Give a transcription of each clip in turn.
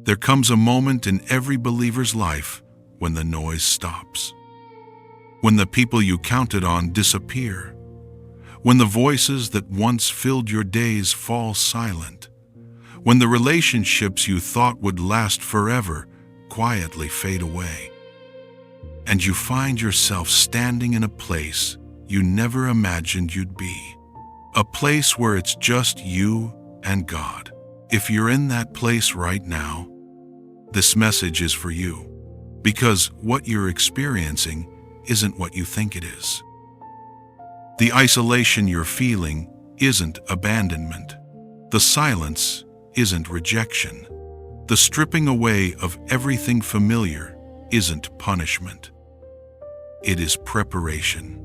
There comes a moment in every believer's life when the noise stops. When the people you counted on disappear. When the voices that once filled your days fall silent. When the relationships you thought would last forever quietly fade away. And you find yourself standing in a place you never imagined you'd be. A place where it's just you and God. If you're in that place right now, this message is for you. Because what you're experiencing isn't what you think it is. The isolation you're feeling isn't abandonment. The silence isn't rejection. The stripping away of everything familiar isn't punishment. It is preparation.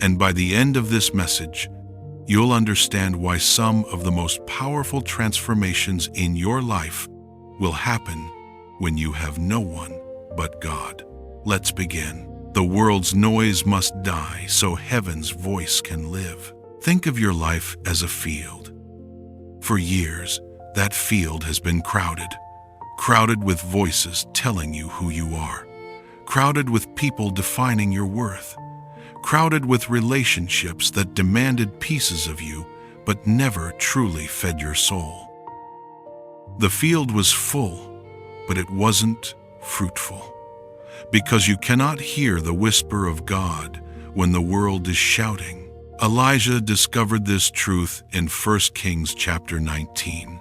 And by the end of this message, you'll understand why some of the most powerful transformations in your life will happen when you have no one but God. Let's begin. The world's noise must die so heaven's voice can live. Think of your life as a field. For years, that field has been crowded with voices telling you who you are, crowded with people defining your worth, crowded with relationships that demanded pieces of you but never truly fed your soul. The field was full, but it wasn't fruitful, because you cannot hear the whisper of God when the world is shouting. Elijah discovered this truth in 1 Kings chapter 19.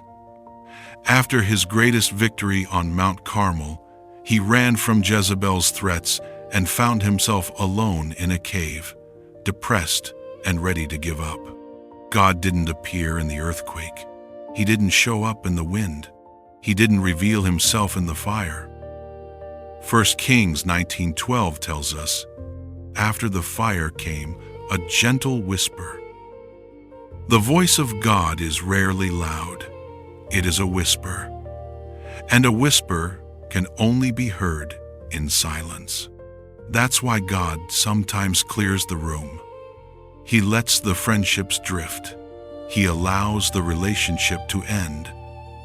After his greatest victory on Mount Carmel, he ran from Jezebel's threats and found himself alone in a cave, depressed and ready to give up. God didn't appear in the earthquake. He didn't show up in the wind. He didn't reveal himself in the fire. 1 Kings 19:12 tells us, after the fire came a gentle whisper. The voice of God is rarely loud. It is a whisper. And a whisper can only be heard in silence. That's why God sometimes clears the room. He lets the friendships drift. He allows the relationship to end.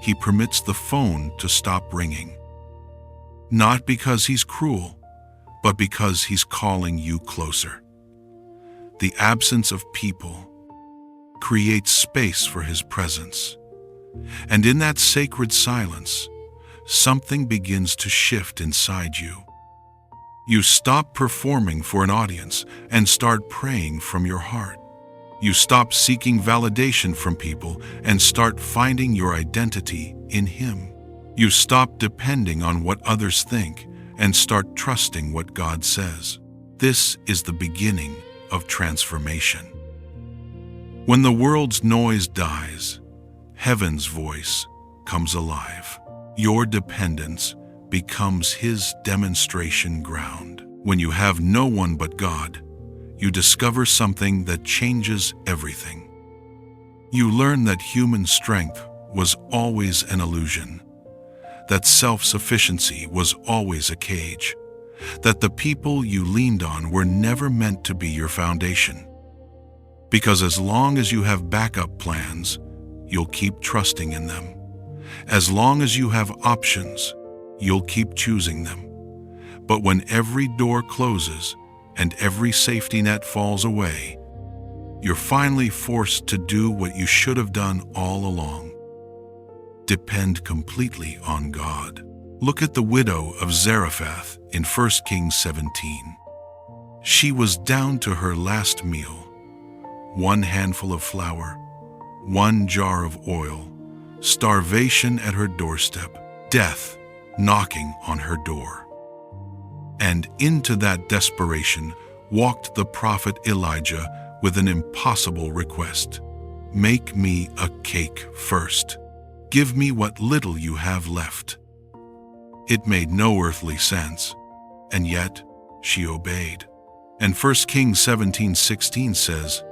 He permits the phone to stop ringing. Not because he's cruel, but because he's calling you closer. The absence of people creates space for his presence. And in that sacred silence, something begins to shift inside you. You stop performing for an audience and start praying from your heart. You stop seeking validation from people and start finding your identity in Him. You stop depending on what others think and start trusting what God says. This is the beginning of transformation. When the world's noise dies, heaven's voice comes alive. Your dependence becomes His demonstration ground. When you have no one but God, you discover something that changes everything. You learn that human strength was always an illusion, that self-sufficiency was always a cage, that the people you leaned on were never meant to be your foundation. Because as long as you have backup plans, you'll keep trusting in them. As long as you have options, you'll keep choosing them. But when every door closes and every safety net falls away, you're finally forced to do what you should have done all along. Depend completely on God. Look at the widow of Zarephath in 1 Kings 17. She was down to her last meal, one handful of flour, one jar of oil, starvation at her doorstep, death knocking on her door. And into that desperation walked the prophet Elijah with an impossible request. Make me a cake first. Give me what little you have left. It made no earthly sense, and yet she obeyed. And 1 Kings 17:16 says,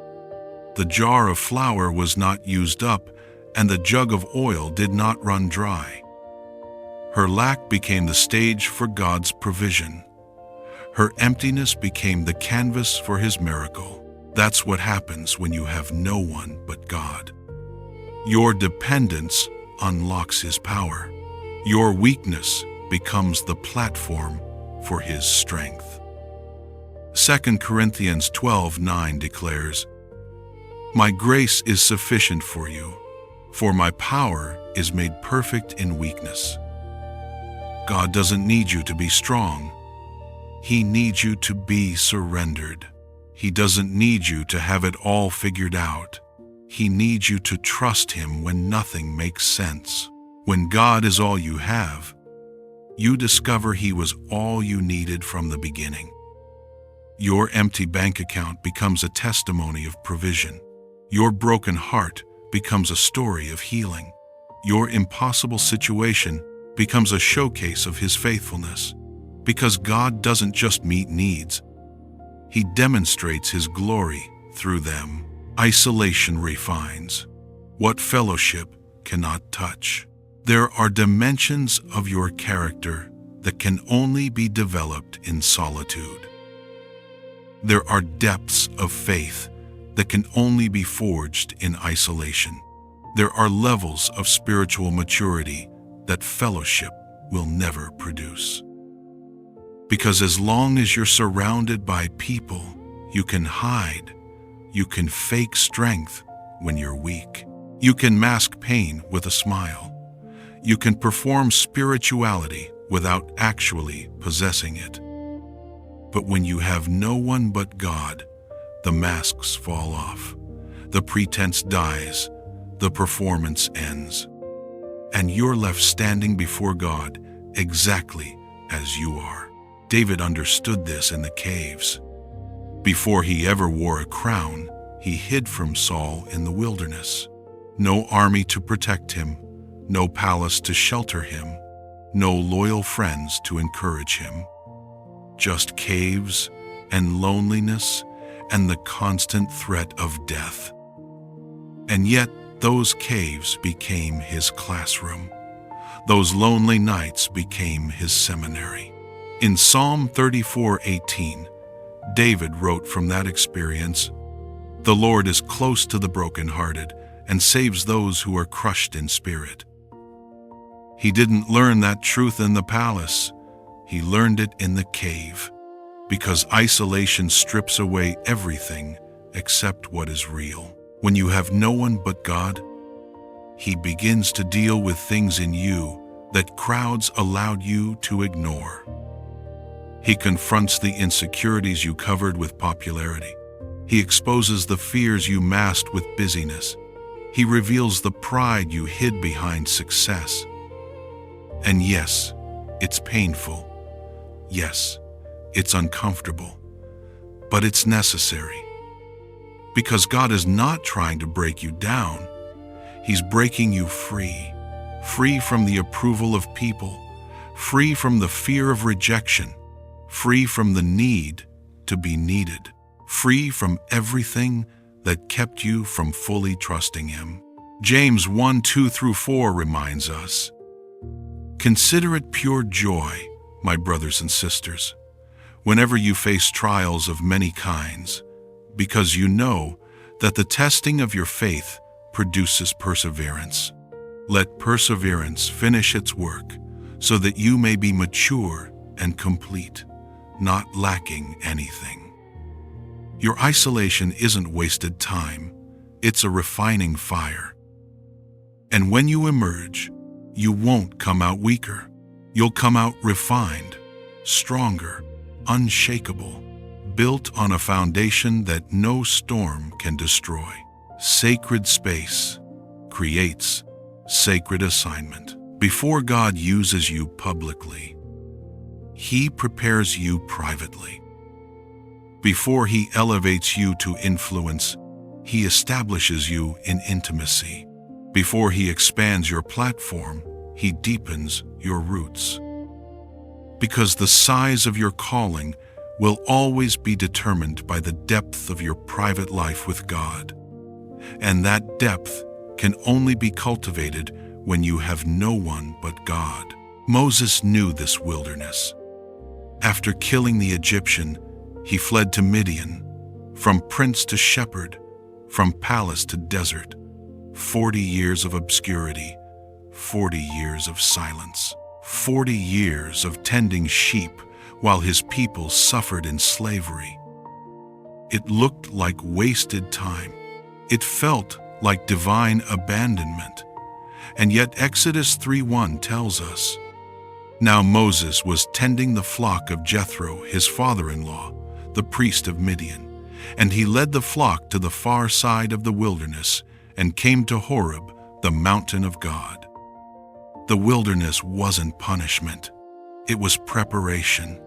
the jar of flour was not used up, and the jug of oil did not run dry. Her lack became the stage for God's provision. Her emptiness became the canvas for His miracle. That's what happens when you have no one but God. Your dependence unlocks His power. Your weakness becomes the platform for His strength. 2 Corinthians 12:9 declares, "My grace is sufficient for you, for my power is made perfect in weakness." God doesn't need you to be strong. He needs you to be surrendered. He doesn't need you to have it all figured out. He needs you to trust Him when nothing makes sense. When God is all you have, you discover He was all you needed from the beginning. Your empty bank account becomes a testimony of provision. Your broken heart becomes a story of healing. Your impossible situation becomes a showcase of His faithfulness. Because God doesn't just meet needs, He demonstrates His glory through them. Isolation refines what fellowship cannot touch. There are dimensions of your character that can only be developed in solitude. There are depths of faith that can only be forged in isolation. There are levels of spiritual maturity that fellowship will never produce. Because as long as you're surrounded by people, you can hide. You can fake strength when you're weak. You can mask pain with a smile. You can perform spirituality without actually possessing it. But when you have no one but God, the masks fall off. The pretense dies. The performance ends. And you're left standing before God exactly as you are. David understood this in the caves. Before he ever wore a crown, he hid from Saul in the wilderness. No army to protect him, no palace to shelter him, no loyal friends to encourage him. Just caves and loneliness and the constant threat of death. And yet, those caves became his classroom. Those lonely nights became his seminary. In Psalm 34:18, David wrote from that experience, "The Lord is close to the brokenhearted and saves those who are crushed in spirit." He didn't learn that truth in the palace. He learned it in the cave, because isolation strips away everything except what is real. When you have no one but God, He begins to deal with things in you that crowds allowed you to ignore. He confronts the insecurities you covered with popularity. He exposes the fears you masked with busyness. He reveals the pride you hid behind success. And yes, it's painful. Yes, it's uncomfortable. But it's necessary. Because God is not trying to break you down. He's breaking you free. Free from the approval of people. Free from the fear of rejection. Free from the need to be needed. Free from everything that kept you from fully trusting Him. James 1:2-4 reminds us, "Consider it pure joy, my brothers and sisters, whenever you face trials of many kinds, because you know that the testing of your faith produces perseverance. Let perseverance finish its work, so that you may be mature and complete, not lacking anything." Your isolation isn't wasted time, it's a refining fire. And when you emerge, you won't come out weaker. You'll come out refined, stronger, unshakable, built on a foundation that no storm can destroy. Sacred space creates sacred assignment. Before God uses you publicly, He prepares you privately. Before He elevates you to influence, He establishes you in intimacy. Before He expands your platform, He deepens your roots. Because the size of your calling will always be determined by the depth of your private life with God. And that depth can only be cultivated when you have no one but God. Moses knew this wilderness. After killing the Egyptian, he fled to Midian, from prince to shepherd, from palace to desert. 40 years of obscurity, 40 years of silence, 40 years of tending sheep while his people suffered in slavery. It looked like wasted time. It felt like divine abandonment. And yet Exodus 3:1 tells us, "Now Moses was tending the flock of Jethro, his father-in-law, the priest of Midian, and he led the flock to the far side of the wilderness and came to Horeb, the mountain of God." The wilderness wasn't punishment. It was preparation.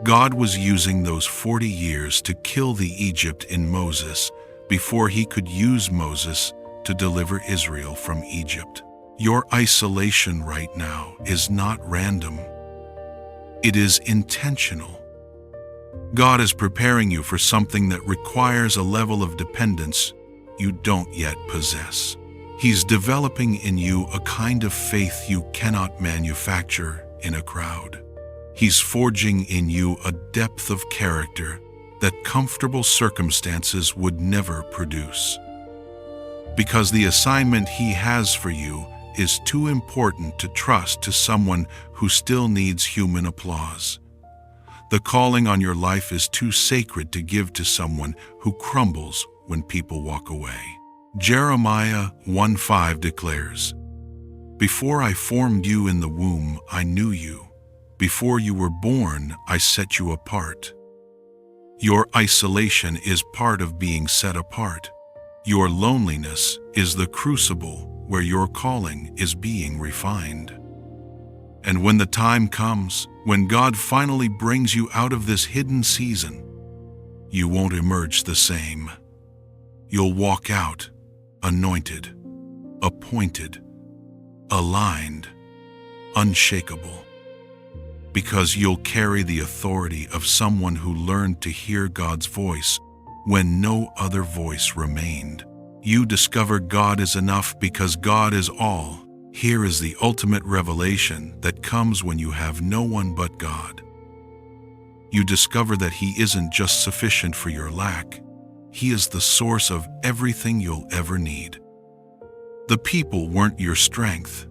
God was using those 40 years to kill the Egypt in Moses before he could use Moses to deliver Israel from Egypt. Your isolation right now is not random. It is intentional. God is preparing you for something that requires a level of dependence you don't yet possess. He's developing in you a kind of faith you cannot manufacture in a crowd. He's forging in you a depth of character that comfortable circumstances would never produce. Because the assignment he has for you is too important to trust to someone who still needs human applause. The calling on your life is too sacred to give to someone who crumbles when people walk away. Jeremiah 1:5 declares, "Before I formed you in the womb, I knew you. Before you were born, I set you apart." Your isolation is part of being set apart. Your loneliness is the crucible where your calling is being refined. And when the time comes, when God finally brings you out of this hidden season, you won't emerge the same. You'll walk out anointed, appointed, aligned, unshakable, because you'll carry the authority of someone who learned to hear God's voice when no other voice remained. You discover God is enough because God is all. Here is the ultimate revelation that comes when you have no one but God. You discover that He isn't just sufficient for your lack. He is the source of everything you'll ever need. The people weren't your strength.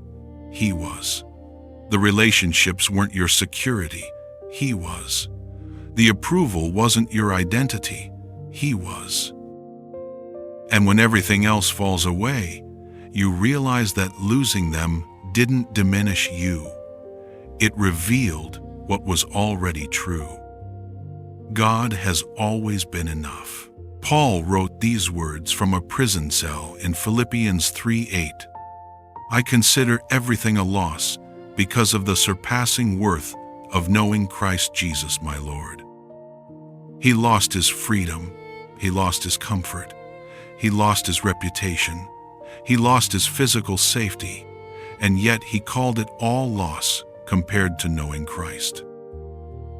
He was. The relationships weren't your security. He was. The approval wasn't your identity. He was. And when everything else falls away, you realize that losing them didn't diminish you. It revealed what was already true. God has always been enough. Paul wrote these words from a prison cell in Philippians 3:8. "I consider everything a loss because of the surpassing worth of knowing Christ Jesus my Lord." He lost his freedom. He lost his comfort. He lost his reputation. He lost his physical safety, and yet he called it all loss compared to knowing Christ.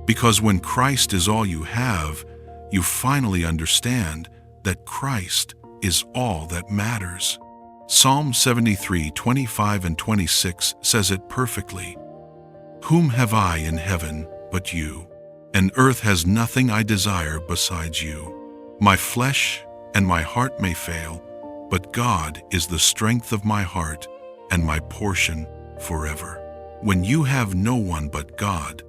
Because when Christ is all you have, you finally understand that Christ is all that matters. Psalm 73:25 and 26 says it perfectly. "Whom have I in heaven but you? And earth has nothing I desire besides you. My flesh and my heart may fail, but God is the strength of my heart and my portion forever." When you have no one but God,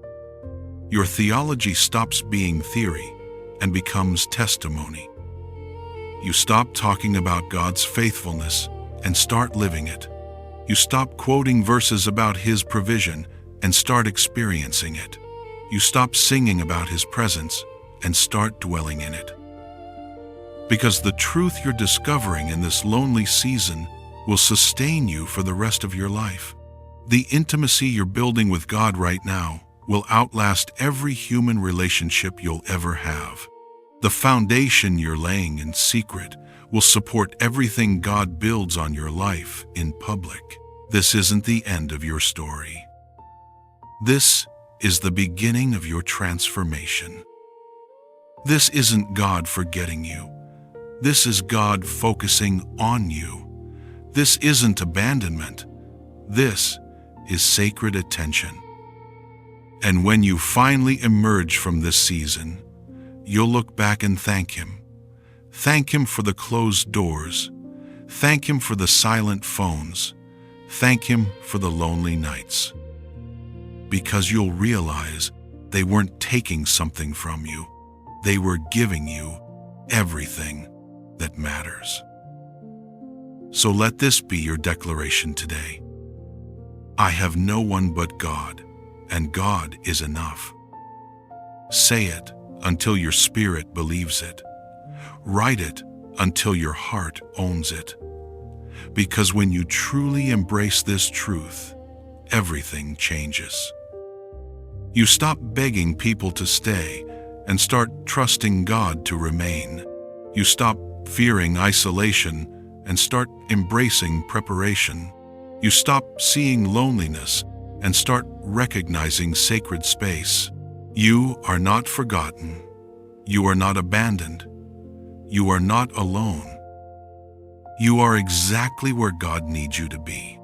your theology stops being theory and becomes testimony. You stop talking about God's faithfulness and start living it. You stop quoting verses about His provision and start experiencing it. You stop singing about His presence and start dwelling in it. Because the truth you're discovering in this lonely season will sustain you for the rest of your life. The intimacy you're building with God right now will outlast every human relationship you'll ever have. The foundation you're laying in secret will support everything God builds on your life in public. This isn't the end of your story. This is the beginning of your transformation. This isn't God forgetting you. This is God focusing on you. This isn't abandonment. This is sacred attention. And when you finally emerge from this season, you'll look back and thank Him. Thank Him for the closed doors. Thank Him for the silent phones. Thank Him for the lonely nights, because you'll realize they weren't taking something from you. They were giving you everything that matters. So let this be your declaration today. I have no one but God, and God is enough. Say it until your spirit believes it. Write it until your heart owns it. Because when you truly embrace this truth, everything changes. You stop begging people to stay and start trusting God to remain. You stop fearing isolation and start embracing preparation. You stop seeing loneliness and start recognizing sacred space. You are not forgotten. You are not abandoned. You are not alone. You are exactly where God needs you to be.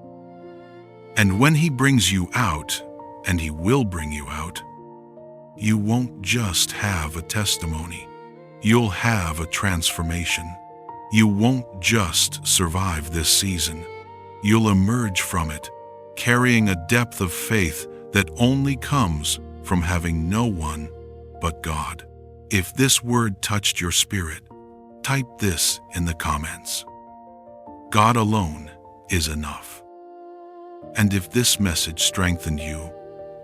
And when He brings you out, and He will bring you out, you won't just have a testimony. You'll have a transformation. You won't just survive this season. You'll emerge from it, carrying a depth of faith that only comes from having no one but God. If this word touched your spirit, type this in the comments. God alone is enough. And if this message strengthened you,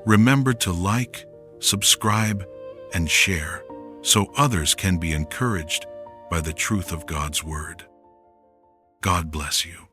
remember to like, subscribe, and share so others can be encouraged by the truth of God's Word. God bless you.